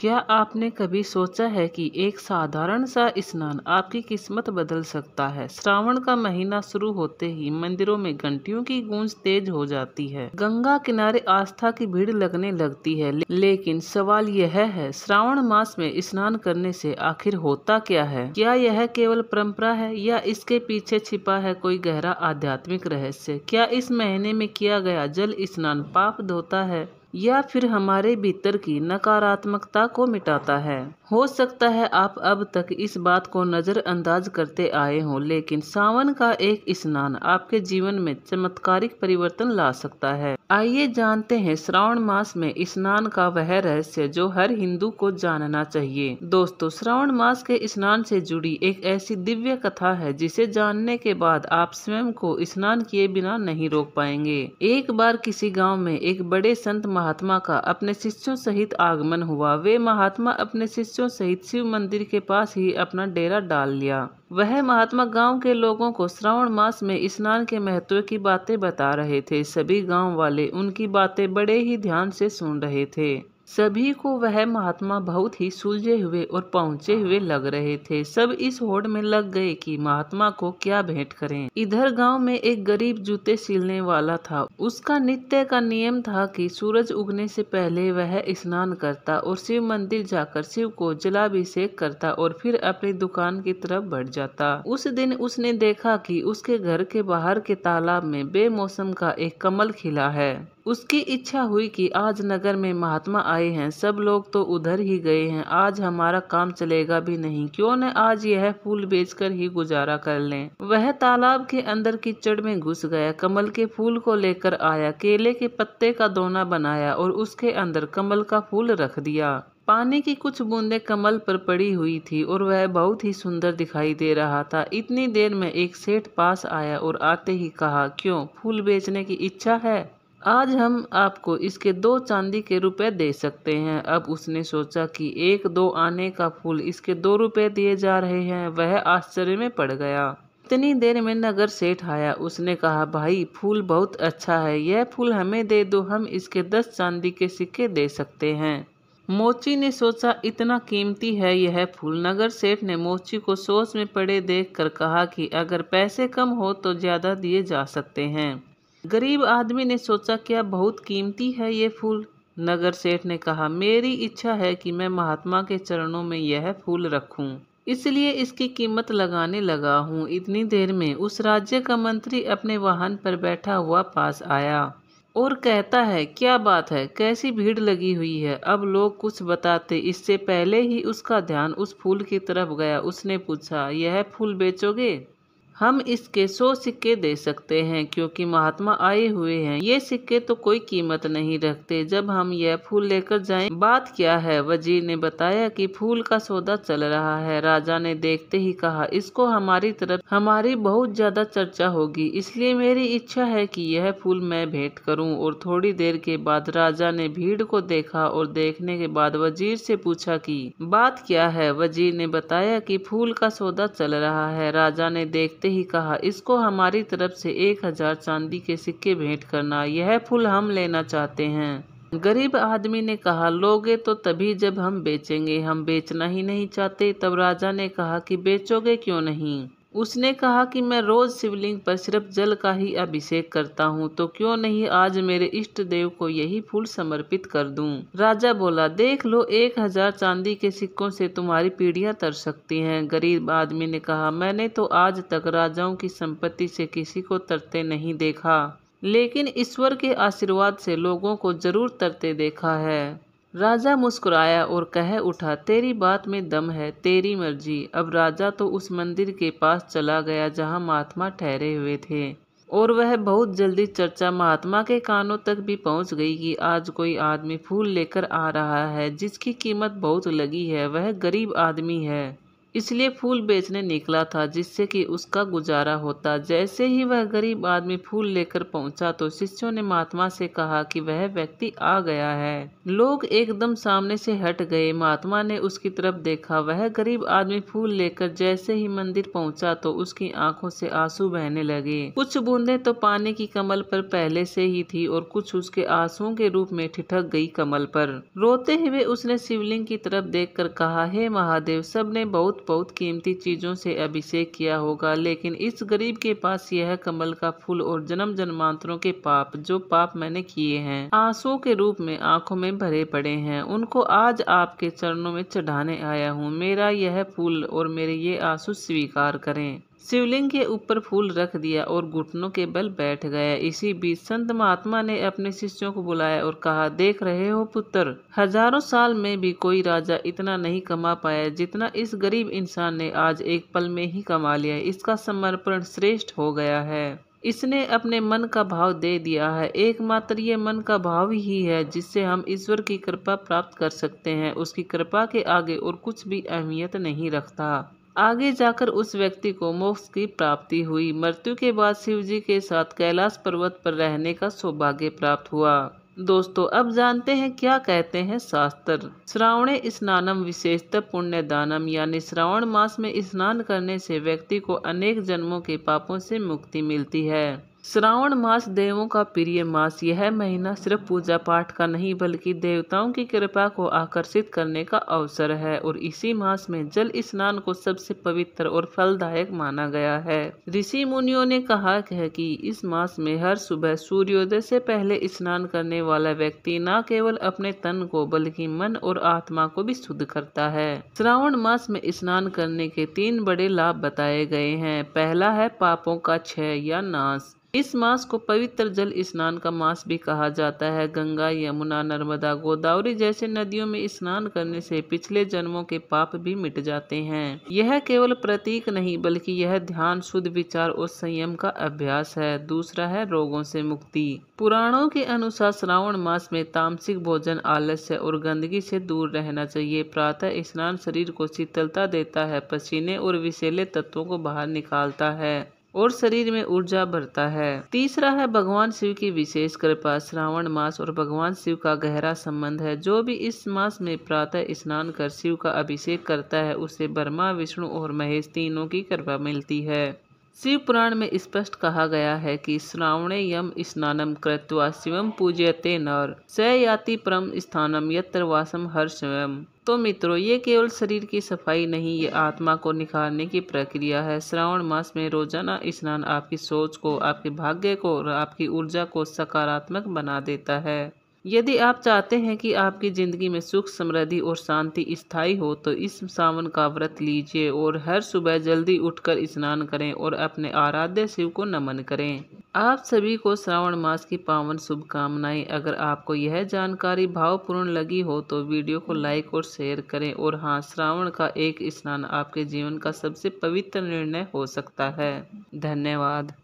क्या आपने कभी सोचा है कि एक साधारण सा स्नान आपकी किस्मत बदल सकता है। श्रावण का महीना शुरू होते ही मंदिरों में घंटियों की गूंज तेज हो जाती है। गंगा किनारे आस्था की भीड़ लगने लगती है। लेकिन सवाल यह है, श्रावण मास में स्नान करने से आखिर होता क्या है? क्या यह केवल परंपरा है या इसके पीछे छिपा है कोई गहरा आध्यात्मिक रहस्य? क्या इस महीने में किया गया जल स्नान पाप धोता है या फिर हमारे भीतर की नकारात्मकता को मिटाता है? हो सकता है आप अब तक इस बात को नजरअंदाज करते आए हों, लेकिन सावन का एक स्नान आपके जीवन में चमत्कारिक परिवर्तन ला सकता है। आइए जानते हैं श्रावण मास में स्नान का वह रहस्य जो हर हिंदू को जानना चाहिए। दोस्तों, श्रावण मास के स्नान से जुड़ी एक ऐसी दिव्य कथा है जिसे जानने के बाद आप स्वयं को स्नान किए बिना नहीं रोक पाएंगे। एक बार किसी गांव में एक बड़े संत महात्मा का अपने शिष्यों सहित आगमन हुआ। वे महात्मा अपने शिष्यों सहित शिव मंदिर के पास ही अपना डेरा डाल लिया। वह महात्मा गांव के लोगों को श्रावण मास में स्नान के महत्व की बातें बता रहे थे। सभी गांव वाले उनकी बातें बड़े ही ध्यान से सुन रहे थे। सभी को वह महात्मा बहुत ही सुलझे हुए और पहुंचे हुए लग रहे थे। सब इस होड़ में लग गए कि महात्मा को क्या भेंट करें। इधर गांव में एक गरीब जूते सिलने वाला था। उसका नित्य का नियम था कि सूरज उगने से पहले वह स्नान करता और शिव मंदिर जाकर शिव को जलाभिषेक करता और फिर अपनी दुकान की तरफ बढ़ जाता। उस दिन उसने देखा कि उसके घर के बाहर के तालाब में बेमौसम का एक कमल खिला है। उसकी इच्छा हुई कि आज नगर में महात्मा आए हैं, सब लोग तो उधर ही गए हैं, आज हमारा काम चलेगा भी नहीं, क्यों न आज यह फूल बेचकर ही गुजारा कर लें। वह तालाब के अंदर कीचड़ में घुस गया, कमल के फूल को लेकर आया, केले के पत्ते का दोना बनाया और उसके अंदर कमल का फूल रख दिया। पानी की कुछ बूंदें कमल पर पड़ी हुई थी और वह बहुत ही सुंदर दिखाई दे रहा था। इतनी देर में एक सेठ पास आया और आते ही कहा, क्यों, फूल बेचने की इच्छा है? आज हम आपको इसके 2 चांदी के रुपए दे सकते हैं। अब उसने सोचा कि 1-2 आने का फूल इसके 2 रुपए दिए जा रहे हैं। वह आश्चर्य में पड़ गया। इतनी देर में नगर सेठ आया। उसने कहा, भाई, फूल बहुत अच्छा है, यह फूल हमें दे दो, हम इसके 10 चांदी के सिक्के दे सकते हैं। मोची ने सोचा, इतना कीमती है यह फूल। नगर सेठ ने मोची को सोच में पड़े देखकर कहा कि अगर पैसे कम हो तो ज्यादा दिए जा सकते हैं। गरीब आदमी ने सोचा, क्या बहुत कीमती है ये फूल? नगर सेठ ने कहा, मेरी इच्छा है कि मैं महात्मा के चरणों में यह फूल रखूं, इसलिए इसकी कीमत लगाने लगा हूँ। इतनी देर में उस राज्य का मंत्री अपने वाहन पर बैठा हुआ पास आया और कहता है, क्या बात है, कैसी भीड़ लगी हुई है। अब लोग कुछ बताते इससे पहले ही उसका ध्यान उस फूल की तरफ गया। उसने पूछा, यह फूल बेचोगे? हम इसके 100 सिक्के दे सकते हैं, क्योंकि महात्मा आए हुए हैं। ये सिक्के तो कोई कीमत नहीं रखते, जब हम यह फूल लेकर जाएं। बात क्या है? वजीर ने बताया कि फूल का सौदा चल रहा है। राजा ने देखते ही कहा, इसको हमारी तरफ हमारी बहुत ज्यादा चर्चा होगी, इसलिए मेरी इच्छा है कि यह फूल मैं भेंट करूं। और थोड़ी देर के बाद राजा ने भीड़ को देखा और देखने के बाद वजीर से पूछा कि बात क्या है। वजीर ने बताया कि फूल का सौदा चल रहा है। राजा ने देखते ही कहा, इसको हमारी तरफ से 1000 चांदी के सिक्के भेंट करना, यह फूल हम लेना चाहते हैं। गरीब आदमी ने कहा, लोगे तो तभी जब हम बेचेंगे, हम बेचना ही नहीं चाहते। तब राजा ने कहा कि बेचोगे क्यों नहीं? उसने कहा कि मैं रोज शिवलिंग पर सिर्फ जल का ही अभिषेक करता हूँ, तो क्यों नहीं आज मेरे इष्ट देव को यही फूल समर्पित कर दूं। राजा बोला, देख लो, 1000 चांदी के सिक्कों से तुम्हारी पीढ़ियां तर सकती हैं। गरीब आदमी ने कहा, मैंने तो आज तक राजाओं की संपत्ति से किसी को तरते नहीं देखा, लेकिन ईश्वर के आशीर्वाद से लोगों को जरूर तरते देखा है। राजा मुस्कुराया और कह उठा, तेरी बात में दम है, तेरी मर्जी। अब राजा तो उस मंदिर के पास चला गया जहां महात्मा ठहरे हुए थे और वह बहुत जल्दी चर्चा महात्मा के कानों तक भी पहुंच गई कि आज कोई आदमी फूल लेकर आ रहा है जिसकी कीमत बहुत लगी है। वह गरीब आदमी है। इसलिए फूल बेचने निकला था जिससे कि उसका गुजारा होता। जैसे ही वह गरीब आदमी फूल लेकर पहुंचा तो शिष्यों ने महात्मा से कहा कि वह व्यक्ति आ गया है। लोग एकदम सामने से हट गए। महात्मा ने उसकी तरफ देखा। वह गरीब आदमी फूल लेकर जैसे ही मंदिर पहुंचा तो उसकी आंखों से आंसू बहने लगे। कुछ बूंदें तो पानी की कमल पर पहले से ही थी और कुछ उसके आंसुओं के रूप में ठिठक गई कमल पर। रोते हुए उसने शिवलिंग की तरफ देखकर कहा, हे महादेव, सबने बहुत कीमती चीजों से अभिषेक किया होगा, लेकिन इस गरीब के पास यह कमल का फूल और जन्म जन्मांतरों के पाप, जो पाप मैंने किए हैं, आंसुओं के रूप में आंखों में भरे पड़े हैं, उनको आज आपके चरणों में चढ़ाने आया हूँ। मेरा यह फूल और मेरे ये आंसू स्वीकार करें। शिवलिंग के ऊपर फूल रख दिया और घुटनों के बल बैठ गया। इसी बीच संत महात्मा ने अपने शिष्यों को बुलाया और कहा, देख रहे हो पुत्र, हजारों साल में भी कोई राजा इतना नहीं कमा पाया जितना इस गरीब इंसान ने आज एक पल में ही कमा लिया। इसका समर्पण श्रेष्ठ हो गया है। इसने अपने मन का भाव दे दिया है। एकमात्र ये मन का भाव ही है जिससे हम ईश्वर की कृपा प्राप्त कर सकते हैं। उसकी कृपा के आगे और कुछ भी अहमियत नहीं रखता। आगे जाकर उस व्यक्ति को मोक्ष की प्राप्ति हुई। मृत्यु के बाद शिव जी के साथ कैलाश पर्वत पर रहने का सौभाग्य प्राप्त हुआ। दोस्तों, अब जानते हैं क्या कहते हैं शास्त्र। श्रावणे स्नानम विशेषतः पुण्य दानम, यानी श्रावण मास में स्नान करने से व्यक्ति को अनेक जन्मों के पापों से मुक्ति मिलती है। श्रावण मास देवों का प्रिय मास। यह महीना सिर्फ पूजा पाठ का नहीं बल्कि देवताओं की कृपा को आकर्षित करने का अवसर है और इसी मास में जल स्नान को सबसे पवित्र और फलदायक माना गया है। ऋषि मुनियों ने कहा है कि इस मास में हर सुबह सूर्योदय से पहले स्नान करने वाला व्यक्ति न केवल अपने तन को बल्कि मन और आत्मा को भी शुद्ध करता है। श्रावण मास में स्नान करने के 3 बड़े लाभ बताए गए हैं। पहला है पापों का क्षय या नाश। इस मास को पवित्र जल स्नान का मास भी कहा जाता है। गंगा, यमुना, नर्मदा, गोदावरी जैसे नदियों में स्नान करने से पिछले जन्मों के पाप भी मिट जाते हैं। यह केवल प्रतीक नहीं बल्कि यह ध्यान, शुद्ध विचार और संयम का अभ्यास है। दूसरा है रोगों से मुक्ति। पुराणों के अनुसार श्रावण मास में तामसिक भोजन, आलस्य और गंदगी से दूर रहना चाहिए। प्रातः स्नान शरीर को शीतलता देता है, पसीने और विषैले तत्वों को बाहर निकालता है और शरीर में ऊर्जा भरता है। तीसरा है भगवान शिव की विशेष कृपा। श्रावण मास और भगवान शिव का गहरा संबंध है। जो भी इस मास में प्रातः स्नान कर शिव का अभिषेक करता है उसे ब्रह्मा, विष्णु और महेश तीनों की कृपा मिलती है। शिव पुराण में स्पष्ट कहा गया है कि श्रावणे यम स्नानम कृत्वा शिवम पूजयते नर स याति परम स्थानम यत्र वासम हर्षम। तो मित्रों, ये केवल शरीर की सफाई नहीं, ये आत्मा को निखारने की प्रक्रिया है। श्रावण मास में रोजाना स्नान आपकी सोच को, आपके भाग्य को और आपकी ऊर्जा को सकारात्मक बना देता है। यदि आप चाहते हैं कि आपकी जिंदगी में सुख, समृद्धि और शांति स्थायी हो तो इस सावन का व्रत लीजिए और हर सुबह जल्दी उठकर स्नान करें और अपने आराध्य शिव को नमन करें। आप सभी को श्रावण मास की पावन शुभकामनाएं। अगर आपको यह जानकारी भावपूर्ण लगी हो तो वीडियो को लाइक और शेयर करें। और हाँ, श्रावण का एक स्नान आपके जीवन का सबसे पवित्र निर्णय हो सकता है। धन्यवाद।